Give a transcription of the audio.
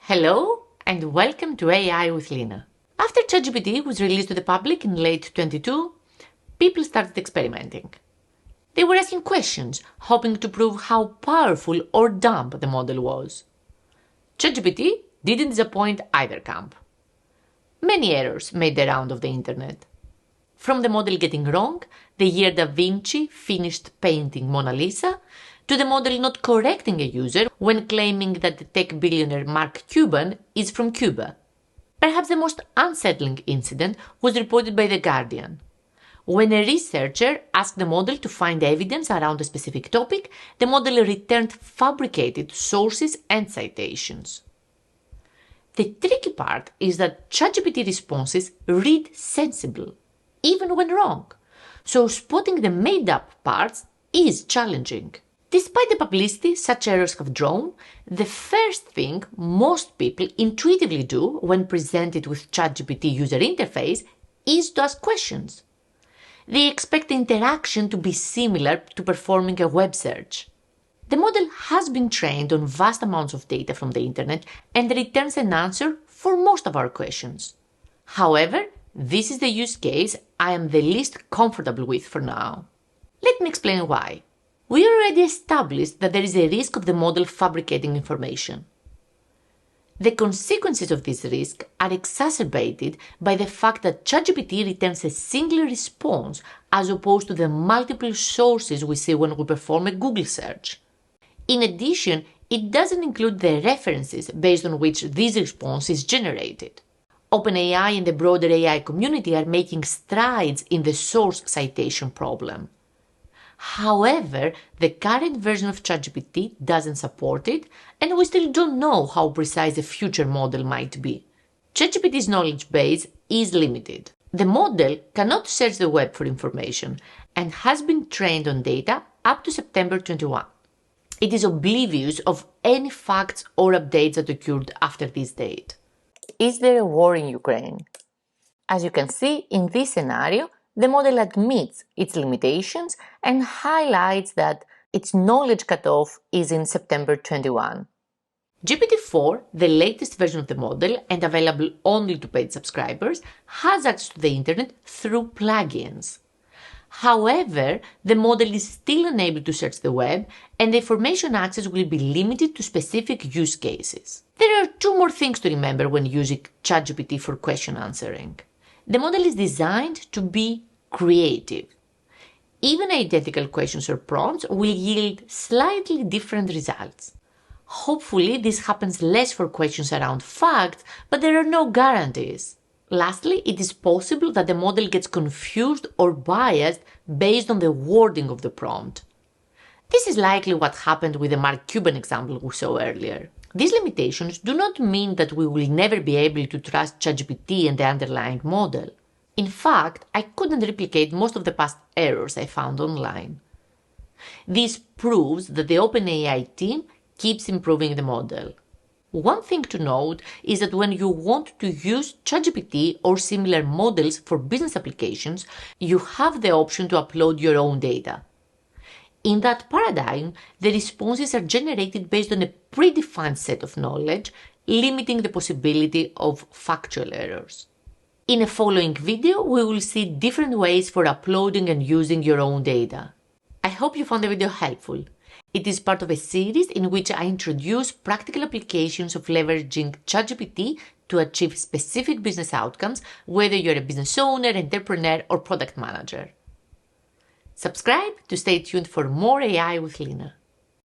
Hello and welcome to AI with Lina. After ChatGPT was released to the public in late 2022, people started experimenting. They were asking questions, hoping to prove how powerful or dumb the model was. ChatGPT didn't disappoint either camp. Many errors made the round of the internet. From the model getting wrong the year Da Vinci finished painting Mona Lisa, to the model not correcting a user when claiming that the tech billionaire Mark Cuban is from Cuba. Perhaps the most unsettling incident was reported by The Guardian. When a researcher asked the model to find evidence around a specific topic, the model returned fabricated sources and citations. The tricky part is that ChatGPT responses read sensible, even when wrong, so spotting the made-up parts is challenging. Despite the publicity such errors have drawn, the first thing most people intuitively do when presented with ChatGPT user interface is to ask questions. They expect the interaction to be similar to performing a web search. The model has been trained on vast amounts of data from the internet and returns an answer for most of our questions. However, this is the use case I am the least comfortable with for now. Let me explain why. We already established that there is a risk of the model fabricating information. The consequences of this risk are exacerbated by the fact that ChatGPT returns a single response as opposed to the multiple sources we see when we perform a Google search. In addition, it doesn't include the references based on which this response is generated. OpenAI and the broader AI community are making strides in the source citation problem. However, the current version of ChatGPT doesn't support it, and we still don't know how precise the future model might be. ChatGPT's knowledge base is limited. The model cannot search the web for information and has been trained on data up to September 21. It is oblivious of any facts or updates that occurred after this date. Is there a war in Ukraine? As you can see in this scenario, the model admits its limitations and highlights that its knowledge cutoff is in September 21. GPT-4, the latest version of the model and available only to paid subscribers, has access to the internet through plugins. However, the model is still unable to search the web, and the information access will be limited to specific use cases. There are two more things to remember when using ChatGPT for question answering. The model is designed to be creative. Even identical questions or prompts will yield slightly different results. Hopefully, this happens less for questions around facts, but there are no guarantees. Lastly, it is possible that the model gets confused or biased based on the wording of the prompt. This is likely what happened with the Mark Cuban example we saw earlier. These limitations do not mean that we will never be able to trust ChatGPT and the underlying model. In fact, I couldn't replicate most of the past errors I found online. This proves that the OpenAI team keeps improving the model. One thing to note is that when you want to use ChatGPT or similar models for business applications, you have the option to upload your own data. In that paradigm, the responses are generated based on a predefined set of knowledge, limiting the possibility of factual errors. In a following video, we will see different ways for uploading and using your own data. I hope you found the video helpful. It is part of a series in which I introduce practical applications of leveraging ChatGPT to achieve specific business outcomes, whether you're a business owner, entrepreneur, or product manager. Subscribe to stay tuned for more AI with Lina.